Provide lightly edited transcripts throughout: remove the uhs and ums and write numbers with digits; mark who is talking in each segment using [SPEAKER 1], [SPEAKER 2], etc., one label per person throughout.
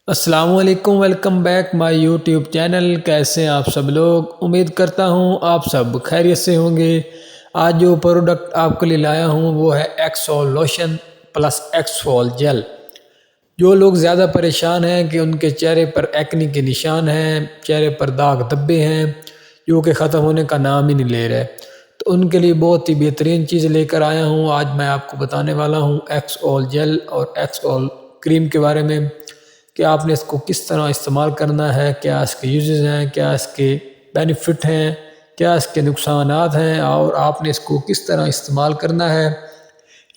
[SPEAKER 1] अस्सलामुअलैकुम, welcome back my YouTube channel. कैसे हैं आप सब लोग? उम्मीद करता हूं आप सब खैरियत से होंगे। आज जो प्रोडक्ट आपके लिए लाया हूं वो है एक्सोल लोशन प्लस एक्सफोल जेल। जो लोग ज़्यादा परेशान हैं कि उनके चेहरे पर एक्नी के निशान हैं, चेहरे पर दाग धब्बे हैं जो कि ख़त्म होने का नाम ही नहीं ले रहे, तो उनके लिए बहुत ही बेहतरीन चीज़ लेकर आया हूँ। आज मैं आपको बताने वाला हूँ एक्सोल जेल और एक्सोल क्रीम के बारे में कि आपने इसको किस तरह इस्तेमाल करना है, क्या इसके यूजेस हैं, क्या इसके बेनिफिट हैं, क्या इसके नुकसानात हैं और आपने इसको किस तरह इस्तेमाल करना है।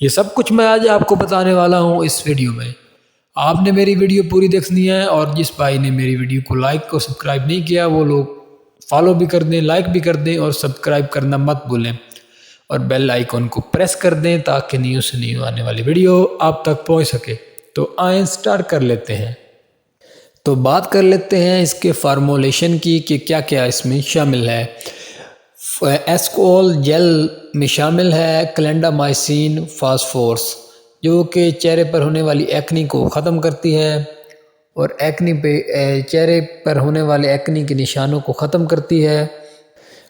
[SPEAKER 1] ये सब कुछ मैं आज आपको बताने वाला हूँ इस वीडियो में। आपने मेरी वीडियो पूरी देखनी है और जिस भाई ने मेरी वीडियो को लाइक और सब्सक्राइब नहीं किया वो लोग फॉलो भी कर दें, लाइक भी कर दें और सब्सक्राइब करना मत भूलें और बेल आइकॉन को प्रेस कर दें ताकि न्यू से न्यू आने वाली वीडियो आप तक पहुंच सके। तो आए स्टार्ट कर लेते हैं। तो बात कर लेते हैं इसके फार्मूलेशन की कि क्या क्या इसमें शामिल है। एस्कोल जेल में शामिल है क्लेंडामाइसिन फास्फोरस जो कि चेहरे पर होने वाली एक्नी को ख़त्म करती है और एक्नी पे चेहरे पर होने वाले एक्नी के निशानों को ख़त्म करती है।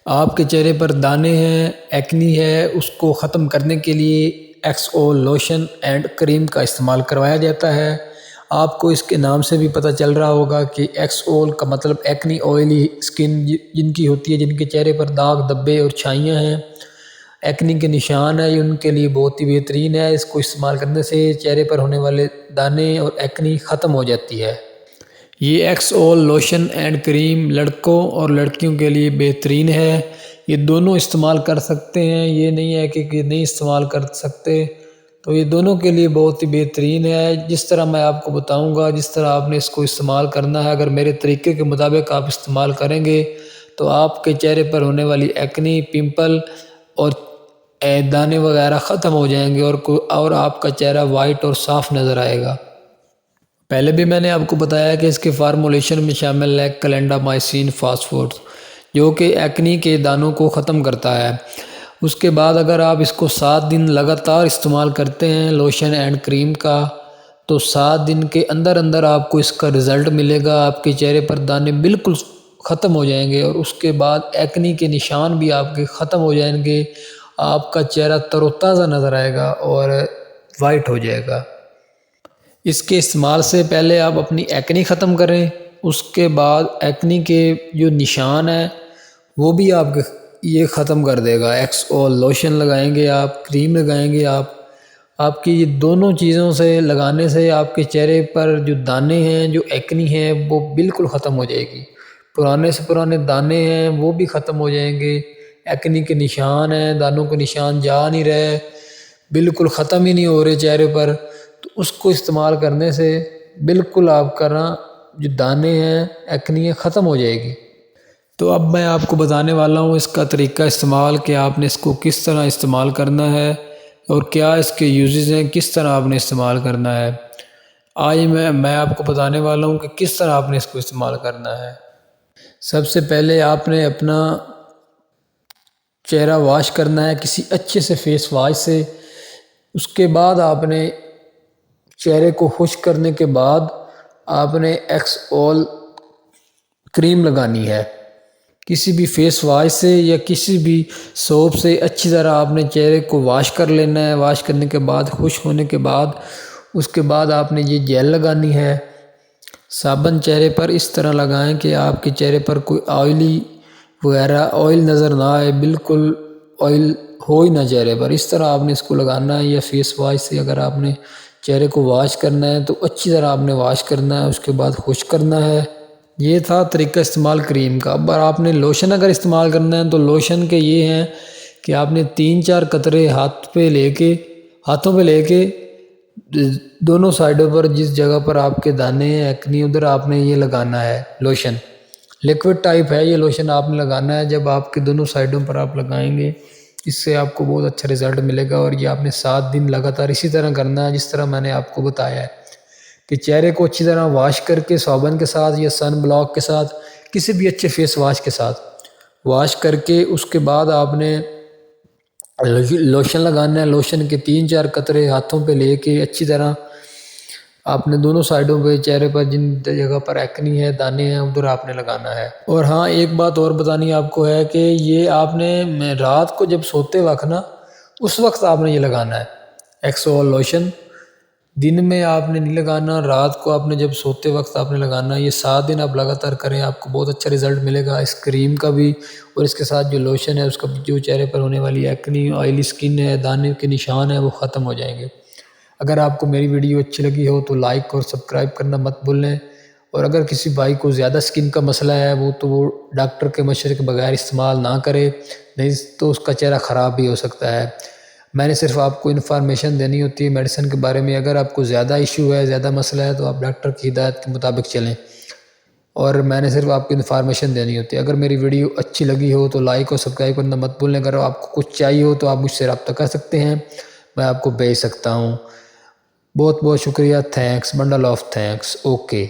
[SPEAKER 1] आपके चेहरे पर दाने हैं, एक्नी है, उसको ख़त्म करने के लिए एक्सोल लोशन एंड क्रीम का इस्तेमाल करवाया जाता है। आपको इसके नाम से भी पता चल रहा होगा कि एक्सोल का मतलब एक्नी ऑयली स्किन जिनकी होती है, जिनके चेहरे पर दाग धब्बे और छाइयाँ हैं, एक्नी के निशान है, ये उनके लिए बहुत ही बेहतरीन है। इसको इस्तेमाल करने से चेहरे पर होने वाले दाने और एक्नी ख़त्म हो जाती है। ये एक्सोल लोशन एंड क्रीम लड़कों और लड़कियों के लिए बेहतरीन है। ये दोनों इस्तेमाल कर सकते हैं, ये नहीं है कि नहीं इस्तेमाल कर सकते। तो ये दोनों के लिए बहुत ही बेहतरीन है। जिस तरह मैं आपको बताऊंगा, जिस तरह आपने इसको इस्तेमाल करना है, अगर मेरे तरीके के मुताबिक आप इस्तेमाल करेंगे तो आपके चेहरे पर होने वाली एक्नी, पिंपल और दाने वगैरह ख़त्म हो जाएंगे और आपका चेहरा वाइट और साफ़ नज़र आएगा। पहले भी मैंने आपको बताया कि इसके फार्मूलेशन में शामिल है क्लेंडामाइसिन फास्फोरस जो कि एक्नी के दानों को ख़त्म करता है। उसके बाद अगर आप इसको 7 दिन लगातार इस्तेमाल करते हैं लोशन एंड क्रीम का, तो 7 दिन के अंदर अंदर आपको इसका रिज़ल्ट मिलेगा। आपके चेहरे पर दाने बिल्कुल ख़त्म हो जाएंगे और उसके बाद एक्नी के निशान भी आपके ख़त्म हो जाएंगे। आपका चेहरा तरोताज़ा नज़र आएगा और वाइट हो जाएगा। इसके इस्तेमाल से पहले आप अपनी एक्नी ख़त्म करें, उसके बाद एक्नी के जो निशान हैं वो भी आपके ये ख़त्म कर देगा। एक्सोल लोशन लगाएंगे आप, क्रीम लगाएंगे आप, आपकी ये दोनों चीज़ों से लगाने से आपके चेहरे पर जो दाने हैं, जो एक्नी है, वो बिल्कुल ख़त्म हो जाएगी। पुराने से पुराने दाने हैं वो भी ख़त्म हो जाएंगे। एक्नी के निशान हैं, दानों के निशान जा नहीं रहे, बिल्कुल ख़त्म ही नहीं हो रहे चेहरे पर, तो उसको इस्तेमाल करने से बिल्कुल आपका ना जो दाने हैं, एक्नी है, ख़त्म हो जाएगी। तो अब मैं आपको बताने वाला हूँ इसका तरीका इस्तेमाल कि आपने इसको किस तरह इस्तेमाल करना है और क्या इसके यूजेस हैं, किस तरह आपने इस्तेमाल करना है। आज मैं आपको बताने वाला हूँ कि किस तरह आपने इसको इस्तेमाल करना है। सबसे पहले आपने अपना चेहरा वॉश करना है किसी अच्छे से फेस वॉश से। उसके बाद आपने चेहरे को खुश्क करने के बाद आपने एक्सोल क्रीम लगानी है। किसी भी फेस वॉश से या किसी भी सोप से अच्छी तरह आपने चेहरे को वॉश कर लेना है। वॉश करने के बाद खुश्क होने के बाद उसके बाद आपने ये जेल लगानी है। साबुन चेहरे पर इस तरह लगाएं कि आपके चेहरे पर कोई ऑयली वगैरह ऑयल नज़र ना आए, बिल्कुल ऑयल हो ही ना चेहरे पर। इस तरह आपने इसको लगाना है। या फेस वॉश से अगर आपने चेहरे को वॉश करना है तो अच्छी तरह आपने वॉश करना है, उसके बाद खुश्क करना है। ये था तरीका इस्तेमाल क्रीम का। अब आपने लोशन अगर इस्तेमाल करना है तो लोशन के ये हैं कि आपने 3-4 कतरे हाथों पे लेके दोनों साइडों पर जिस जगह पर आपके दाने हैं, एक्नी, उधर आपने ये लगाना है लोशन। लिक्विड टाइप है ये लोशन, आपने लगाना है। जब आपके दोनों साइडों पर आप लगाएंगे इससे आपको बहुत अच्छा रिजल्ट मिलेगा। और ये आपने 7 दिन लगातार इसी तरह करना है जिस तरह मैंने आपको बताया है कि चेहरे को अच्छी तरह वॉश करके साबुन के साथ या सन ब्लॉक के साथ, किसी भी अच्छे फेस वॉश के साथ वॉश करके उसके बाद आपने लोशन लगाना है। लोशन के 3-4 कतरे हाथों पे लेके अच्छी तरह आपने दोनों साइडों पे चेहरे पर जिन जगह पर एक्नी है, दाने हैं, उधर आपने लगाना है। और हाँ, एक बात और बतानी आपको है कि ये आपने रात को जब सोते वक्त ना, उस वक्त आपने ये लगाना है एक्सो ऑयल लोशन। दिन में आपने नहीं लगाना, रात को आपने जब सोते वक्त आपने लगाना। ये 7 दिन आप लगातार करें, आपको बहुत अच्छा रिजल्ट मिलेगा इस क्रीम का भी और इसके साथ जो लोशन है उसका भी। जो चेहरे पर होने वाली एक्नी, ऑयली स्किन है, दाने के निशान है, वो ख़त्म हो जाएंगे। अगर आपको मेरी वीडियो अच्छी लगी हो तो लाइक और सब्सक्राइब करना मत भूलें। और अगर किसी भाई को ज़्यादा स्किन का मसला है वो डॉक्टर के मशवरे के बगैर इस्तेमाल ना करे, नहीं तो उसका चेहरा ख़राब भी हो सकता है। मैंने सिर्फ आपको इन्फॉर्मेशन देनी होती है मेडिसिन के बारे में। अगर आपको ज़्यादा इशू है, ज़्यादा मसला है, तो आप डॉक्टर की हिदायत के मुताबिक चलें और मैंने सिर्फ आपको इन्फॉर्मेशन देनी होती है। अगर मेरी वीडियो अच्छी लगी हो तो लाइक और सब्सक्राइब करना मत भूलें। अगर आपको कुछ चाहिए हो तो आप मुझसे रब्ता कर सकते हैं, मैं आपको भेज सकता हूँ। बहुत बहुत शुक्रिया, thanks, bundle of thanks, okay.